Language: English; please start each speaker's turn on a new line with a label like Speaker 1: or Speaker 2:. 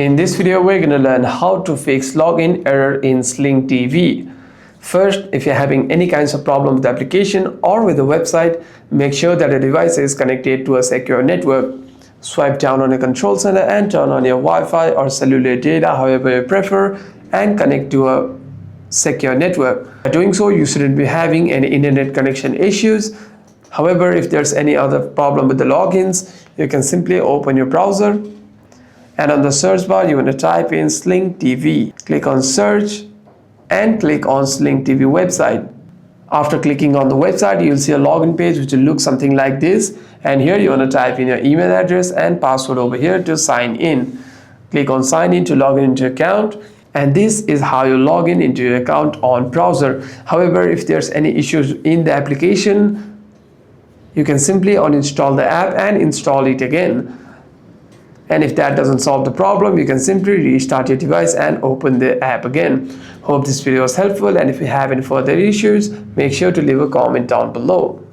Speaker 1: In this video, we're going to learn how to fix login error in Sling TV. First, if you're having any kinds of problem with the application or with the website, make sure that the device is connected to a secure network. Swipe down on your control center and turn on your Wi-Fi or cellular data, however you prefer, and connect to a secure network. By doing so, you shouldn't be having any internet connection issues. However, if there's any other problem with the logins, you can simply open your browser. And on the search bar, you want to type in Sling TV. Click on search and click on Sling TV website. After clicking on the website, you'll see a login page which will look something like this. And here you want to type in your email address and password over here to sign in. Click on sign in to log in into your account. And this is how you log in into your account on browser. However, if there's any issues in the application, you can simply uninstall the app and install it again. And if that doesn't solve the problem, you can simply restart your device and open the app again. Hope this video was helpful, and if you have any further issues, make sure to leave a comment down below.